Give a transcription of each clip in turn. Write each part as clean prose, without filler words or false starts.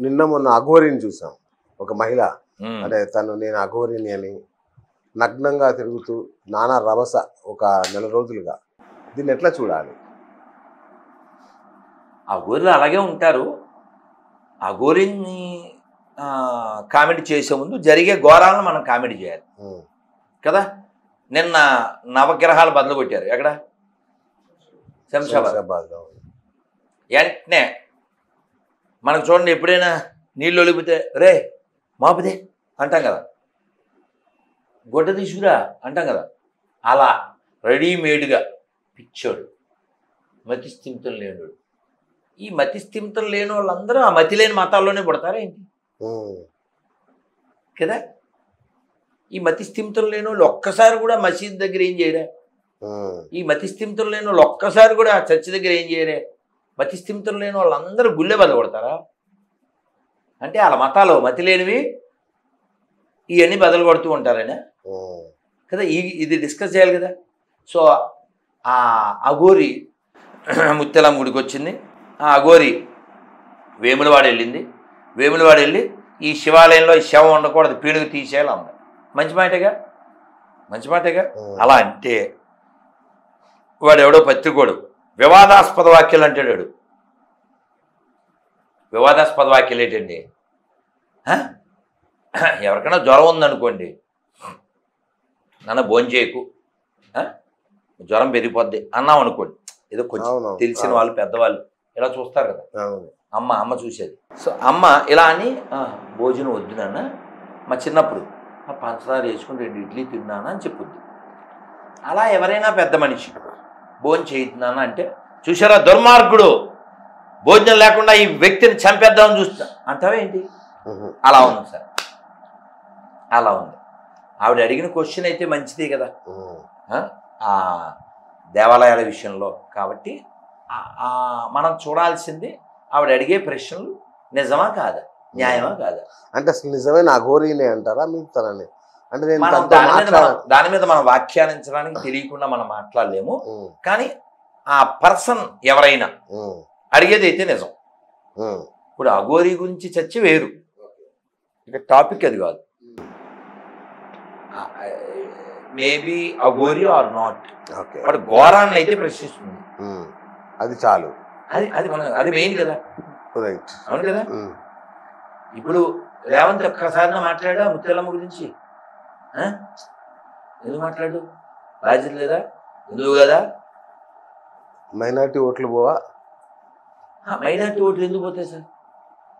నిన్న మొన్న అఘోరిని చూసాం. ఒక మహిళ అంటే నేను అఘోరిని అని నగ్నంగా తిరుగుతూ నానా రభస ఒక నెల రోజులుగా. దీన్ని ఎట్లా చూడాలి? అఘోరీలు అలాగే ఉంటారు. అఘోరిని కామెడీ చేసే ముందు జరిగే ఘోరాలను మనం కామెడీ చేయాలి కదా. నిన్న నవగ్రహాలు బదులు కొట్టారు ఎక్కడ? శంషాబాద్. వెంటనే మనకు చూడండి, ఎప్పుడైనా నీళ్ళు ఒలిపితే రే మాపుదే అంటాం కదా, గొడ్డ తీసుకురా అంటాం కదా. అలా రెడీమేడ్గా పిచ్చోడు, మతిస్థిమితం లేనుడు. ఈ మతిస్థిమితం లేని వాళ్ళందరూ ఆ మతి లేని మతాల్లోనే పుడతారా ఏంటి కదా. ఈ మతిస్థిమితం లేని వాళ్ళు ఒక్కసారి కూడా మసీద్ దగ్గర ఏం చేయరా? ఈ మతిస్థిమితం లేని వాళ్ళు ఒక్కసారి కూడా చర్చి దగ్గర ఏం చేయరే? మతిస్థిమితం లేని వాళ్ళందరూ గుళ్ళే బదులు కొడతారా? అంటే వాళ్ళ మతాలు మతి లేనివి ఇవన్నీ బదులు కొడుతూ ఉంటారనే కదా. ఇది డిస్కస్ చేయాలి కదా. సో ఆ అఘోరి ముత్యాలమ్మ గుడికి వచ్చింది. ఆ అఘోరి వేములవాడ వెళ్ళింది. వేములవాడ వెళ్ళి ఈ శివాలయంలో ఈ శవం ఉండకూడదు, పీనుగు తీసేయాలి అన్నది. మంచి మాటేగా, మంచి మాటేగా. అలా అంటే వాడు ఎవడో పత్రికోడు వివాదాస్పద వాక్యాలు అంటాడు. వాడు వివాదాస్పద వాక్యాలు ఏంటండి? ఎవరికైనా జ్వరం ఉందనుకోండి, నన్ను భోంచేయకు, జ్వరం పెరిగిపోద్ది అన్నాం అనుకోండి, ఏదో కొంచెం తెలిసిన వాళ్ళు పెద్దవాళ్ళు ఇలా చూస్తారు కదా. అమ్మ చూసేది. సో అమ్మ ఇలా అని భోజనం వద్దు నాన్న, మా చిన్నప్పుడు పంచదార వేసుకుని 2 ఇడ్లీ తిన్నానా అని చెప్పుద్ది. అలా ఎవరైనా పెద్ద మనిషి భోజనం చేయిస్తున్నానా అంటే, చూసారా దుర్మార్గుడు, భోజనం లేకుండా ఈ వ్యక్తిని చంపేద్దామని చూస్తా అంటావా ఏంటి? అలా ఉంది సార్, అలా ఉంది. ఆవిడ అడిగిన క్వశ్చన్ అయితే మంచిదే కదా ఆ దేవాలయాల విషయంలో. కాబట్టి మనం చూడాల్సింది ఆవిడ అడిగే ప్రశ్నలు నిజమా కాదా, న్యాయమా కాదా. అంటే అసలు నిజమైన అఘోరీనే అంటారా మీరు తనని? అంటే దాని మీద మనం వ్యాఖ్యానించడానికి తెలియకుండా మనం మాట్లాడలేము. కానీ ఆ పర్సన్ ఎవరైనా అడిగేది అయితే నిజం. ఇప్పుడు అఘోరీ గురించి చర్చ వేరు, ఇక టాపిక్ అది కాదు. Maybe Aghori or not, but ఘోరాన్ని అయితే ప్రశ్నిస్తుంది. అది చాలు, అది మెయిన్ కదా. అవును కదా. ఇప్పుడు రేవంత్ ఒక్కసారి మాట్లాడా ముత్యాలమ్మ గురించి? ఎందుకు మాట్లాడు? బాధ్యత లేదా? ఎందుకు కదా? మైనారిటీ ఓట్లు పోవా? మైనారిటీ ఓట్లు ఎందుకు పోతాయి సార్?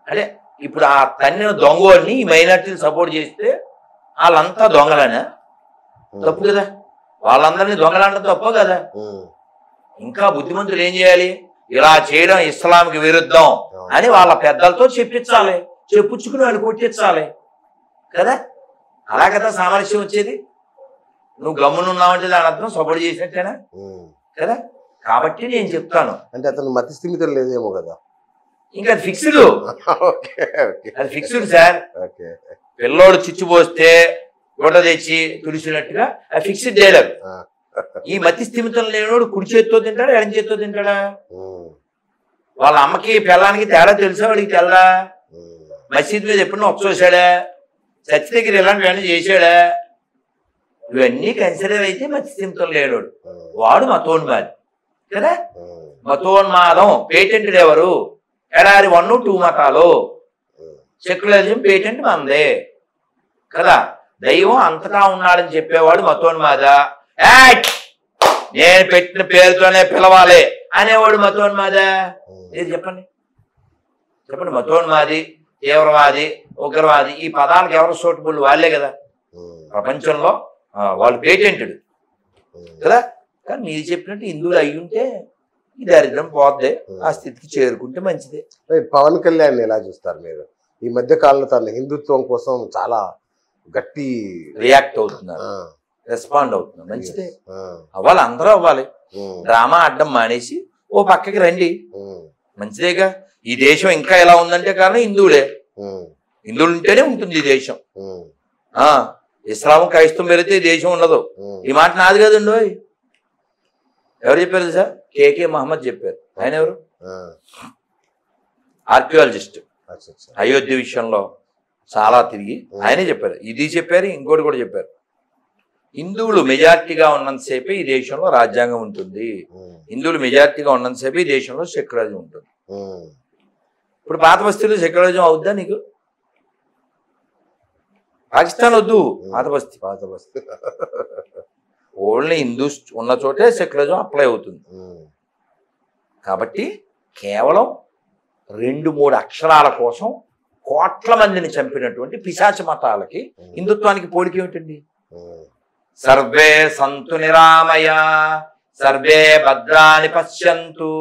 అంటే ఇప్పుడు ఆ తన్నిన దొంగని ఈ మైనారిటీని సపోర్ట్ చేస్తే వాళ్ళంతా దొంగలనా? తప్పు కదా. వాళ్ళందరినీ దొంగలంటే తప్ప కదా. ఇంకా బుద్ధిమంతులు ఏం చేయాలి? ఇలా చేయడం ఇస్లాంకి విరుద్ధం అని వాళ్ళ పెద్దలతో చెప్పించాలి, చెప్పుచ్చుకుని వాళ్ళు కొట్టించాలి కదా. అలా కదా సామరస్యం వచ్చేది. నువ్వు గమ్మునున్నావంటే దాని అర్థం సపోర్ట్ చేసినట్టేనా కదా. కాబట్టి నేను చెప్తాను, అంటే అతను మతి స్థిమితం లేదేమో కదా. ఇంకా అది ఫిక్స్డ్, అది ఫిక్స్డ్ సార్. పిల్లోడు చిచ్చు పోస్తే గొడ్డ తెచ్చి తుడిచినట్టుగా అది ఫిక్స్డ్ డైలాగ్. ఈ మతి స్థిమితం లేనోడు కుడి చేతితో తింటాడా, ఎడం చేతితో తింటాడా? వాళ్ళ అమ్మకి పిల్లానికి తేడా తెలుసా? వాడికి తెల్లా? మసీద్ మీద ఎప్పుడన్నా వచ్చేసాడా? చర్చి దగ్గర ఇలాంటివన్నీ చేశాడా? ఇవన్నీ కన్సిడర్ అయితే మతి స్థిమితం లేనోడు వాడు మతోన్మాది కదా. మతోన్మాదం పేటెంటెడ్ ఎవరు? ఎడారి 1, 2 మతాలు. సెక్యులరిజం పేటెంట్ మందే కదా. దైవం అంతటా ఉన్నాడని చెప్పేవాడు మతోన్మాద. నేను పెట్టిన పేరుతోనే పిలవాలి అనేవాడు మతోన్మాద. ఏది చెప్పండి, చెప్పండి. మతోన్మాది, తీవ్రవాది, ఉగ్రవాది ఈ పదాలకు ఎవరు సూటబుల్? వాళ్ళే కదా ప్రపంచంలో, వాళ్ళు పేటెంటెడ్ కదా. కానీ మీరు చెప్పినట్టు హిందువులు అయ్యి ఉంటే ఈ దరిద్రం పోద్దే, ఆ స్థితికి చేరుకుంటే మంచిదే. పవన్ కళ్యాణ్ ఎలా చూస్తారు మీరు? ఈ మధ్య కాలంలో తన హిందుత్వం కోసం చాలా గట్టి రియాక్ట్ అవుతున్నారు, రెస్పాండ్ అవుతున్నారు. మంచిదే, అవ్వాలి, అందరూ అవ్వాలి. డ్రామా అడ్డం మానేసి ఓ పక్కకి రండి, మంచిదేగా. ఈ దేశం ఇంకా ఎలా ఉందంటే కారణం హిందువులే. హిందువులు ఉంటేనే ఉంటుంది ఈ దేశం. ఇస్లాం క్రైస్తవం పెరిగితే ఈ దేశం ఉండదు. ఈ మాట నాది కదండి. ఎవరు చెప్పారు సార్? కేకే మహమ్మద్ చెప్పారు. ఆయన ఎవరు? ఆర్కియాలజిస్ట్. అయోధ్య విషయంలో చాలా తిరిగి ఆయనే చెప్పారు, ఇది చెప్పారు, ఇంకోటి కూడా చెప్పారు. హిందువులు మెజార్టీగా ఉన్నంతసేపే ఈ దేశంలో రాజ్యాంగం ఉంటుంది, హిందువులు మెజార్టీగా ఉన్నంతసేపే ఈ దేశంలో సెక్యులరిజం ఉంటుంది. ఇప్పుడు పాత బస్తీలో సెక్యులరిజం అవుద్దా నీకు? పాకిస్తాన్ వద్దు, పాత బస్తీ ఓన్లీ హిందూస్ ఉన్న చోటే సెక్యులరిజం అప్లై అవుతుంది. కాబట్టి కేవలం 2-3 అక్షరాల కోసం కోట్ల మందిని చంపినటువంటి పిశాచ మతాలకి హిందుత్వానికి పోలిక ఏమిటండి? సర్వే సంతు నిరామయ, సర్వే భద్రాని పశ్యంతు,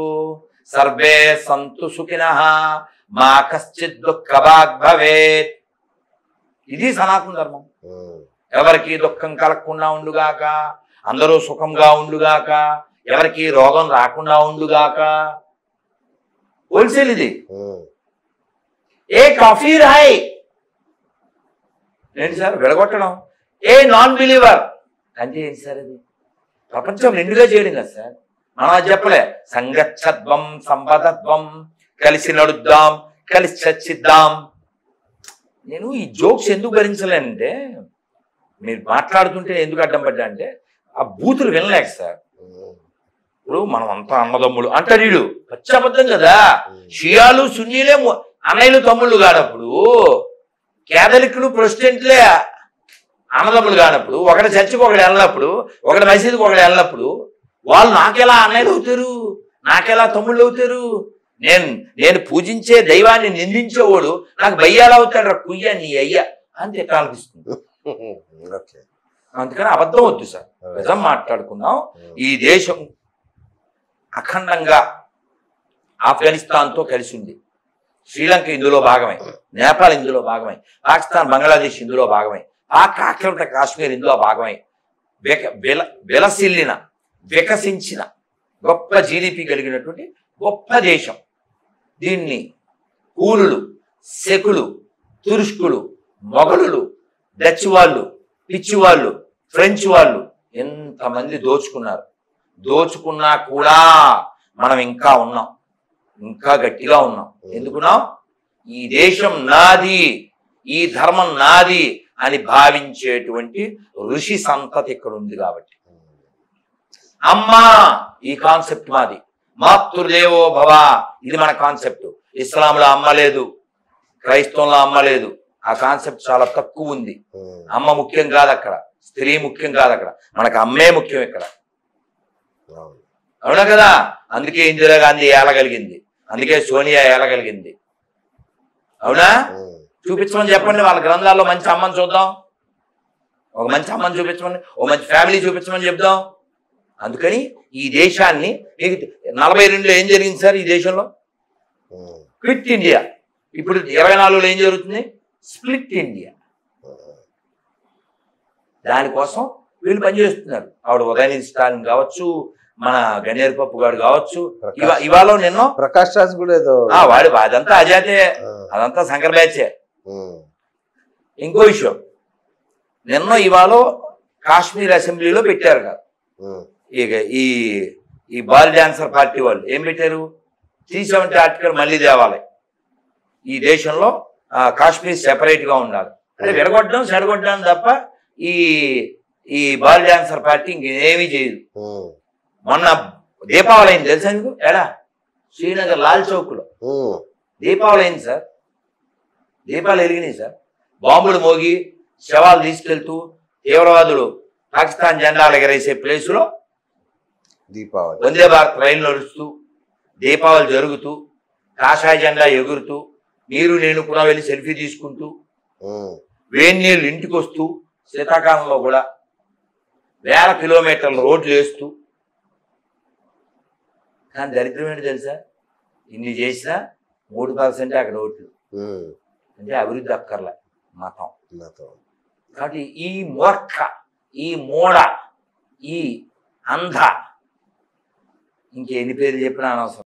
సర్వే సంతు సుఖినః, మా కశ్చిత్ దుఃఖభాగ్ భవేత్. ఇది సనాతన ధర్మం. ఎవరికి దుఃఖం కలగకుండా ఉండుగాక, అందరూ సుఖంగా ఉండుగాక, ఎవరికి రోగం రాకుండా ఉండుగాక. హోల్సేల్ ఇది. ఏ కాఫీర్ హై ఏంటి సార్ విడగొట్టడం? ఏ నాన్ బిలీవర్ అంటే ఏంటి సార్? అది ప్రపంచం నిండుగా చేయడం కదా సార్. మనం అది చెప్పలే. సంగచ్చద్వం సంపదత్వం, కలిసి నడుద్దాం, కలిసి చచ్చిద్దాం. నేను ఈ జోక్స్ ఎందుకు భరించలేనంటే, మీరు మాట్లాడుతుంటే ఎందుకు అడ్డం పడ్డా అంటే ఆ బూతులు వినలేక సార్. ఇప్పుడు మనం అంతా అన్నదమ్ములు అంటాడు వీడు, పచ్చబద్ధం కదా. షియాలు సున్నీలే అన్నయ్యలు తమ్ముళ్ళు కానప్పుడు, కేథలిక్లు ప్రొటెస్టెంట్లే అన్నదమ్ములు కానప్పుడు, ఒకటి చర్చికి ఒకటి వెళ్ళినప్పుడు, ఒకటి మసీదుకి ఒకటి వెళ్ళినప్పుడు వాళ్ళు నాకెలా అన్నయ్యలు అవుతారు, నాకెలా తమ్ముళ్ళు అవుతారు? నేను పూజించే దైవాన్ని నిందించేవాడు నాకు భయ్యాలు అవుతాడు రా కుయ్య నీ అయ్యా అని తిట్టాలనిపిస్తుంది. అందుకని అబద్ధం వద్దు సార్, నిజం మాట్లాడుకుందాం. ఈ దేశం అఖండంగా ఆఫ్ఘనిస్తాన్తో కలిసి ఉంది. శ్రీలంక ఇందులో భాగమై, నేపాల్ ఇందులో భాగమై, పాకిస్తాన్ బంగ్లాదేశ్ ఇందులో భాగమై, కాశ్మీర్ ఇందులో భాగమై వికసించిన గొప్ప జీడిపి కలిగినటువంటి గొప్ప దేశం. దీన్ని కూలులు, సెకులు, తురుష్కులు, మొఘలులు, డచ్ వాళ్ళు, పిచ్చి వాళ్ళు, ఫ్రెంచ్ వాళ్ళు ఎంతమంది దోచుకున్నారు. దోచుకున్నా కూడా మనం ఇంకా ఉన్నాం, ఇంకా గట్టిగా ఉన్నాం. ఎందుకున్నాం? ఈ దేశం నాది, ఈ ధర్మం నాది అని భావించేటువంటి ఋషి సంతతి ఇక్కడ ఉంది కాబట్టి. అమ్మా ఈ కాన్సెప్ట్ మాది. మాతృదేవో భవ ఇది మన కాన్సెప్ట్. ఇస్లాంలో అమ్మ లేదు, క్రైస్తవంలో అమ్మ లేదు. ఆ కాన్సెప్ట్ చాలా తక్కువ ఉంది. అమ్మ ముఖ్యం కాదు అక్కడ, స్త్రీ ముఖ్యం కాదు అక్కడ, మనకు అమ్మే ముఖ్యం ఇక్కడ. అవునా కదా? అందుకే ఇందిరాగాంధీ ఏలగలిగింది, అందుకే సోనియా ఏలగలిగింది. అవునా? చూపించమని చెప్పండి వాళ్ళ గ్రంథాల్లో మంచి అమ్మని చూద్దాం, ఒక మంచి అమ్మని చూపించమని, ఒక మంచి ఫ్యామిలీ చూపించమని చెప్దాం. అందుకని ఈ దేశాన్ని 42లో ఏం జరిగింది సార్? ఈ దేశంలో క్విట్ ఇండియా. ఇప్పుడు 24లో ఏం జరుగుతుంది? Split India. దానికోసం వీళ్ళు పనిచేస్తున్నారు. ఆవిడ ఉదయనిధి స్టాలిన్ కావచ్చు, మన గన్నేరు పప్పు గారు కావచ్చు, ఇవాళ నిన్న ప్రకాష్ రాజ్ కూడా వాడు అదంతా అజాతే, అదంతా శంకర్ బ్యాచే. ఇంకో విషయం, నిన్న ఇవాళ కాశ్మీర్ అసెంబ్లీలో పెట్టారు కదా ఇక ఈ బాల్ డాన్సర్ పార్టీ వాళ్ళు ఏం పెట్టారు? 370 ఆర్టికల్ మళ్ళీ తేవాలి, ఈ దేశంలో కాశ్మీర్ సెపరేట్ గా ఉండాలి అంటే విడగొట్టడం చెడగొట్టడం తప్ప ఈ బాల్ డాన్సర్ పార్టీ ఇంకేమీ చేయదు. మొన్న దీపావళి అయింది తెలుసా మీకు? ఎడా శ్రీనగర్ లాల్ చౌక్ లో దీపావళి అయింది సార్. దీపాలు వెలిగినాయి సార్. బాంబులు మోగి శవాలు తీసుకెళ్తూ తీవ్రవాదులు పాకిస్తాన్ జెండాలు ఎగరేసే ప్లేసులో దీపావళి వందే భారత్ రైలు నడుస్తూ దీపావళి జరుగుతూ కాషాయ జెండా ఎగురుతూ మీరు నేను కూడా వెళ్ళి సెల్ఫీ తీసుకుంటూ వేడి నీళ్ళు ఇంటికి వస్తూ శీతాకాలంలో కూడా 1000 కిలోమీటర్ల రోడ్లు వేస్తూ. కానీ దరిద్రం ఏంటి తెలుసా? ఇన్ని చేసినా 3% అక్కడ ఓట్లు. అంటే అభివృద్ధి అక్కర్లే, మతం. కాబట్టి ఈ మూర్ఖ, ఈ మూడ, ఈ అంధ, ఇంకెన్ని పేర్లు చెప్పినా అనవసరం.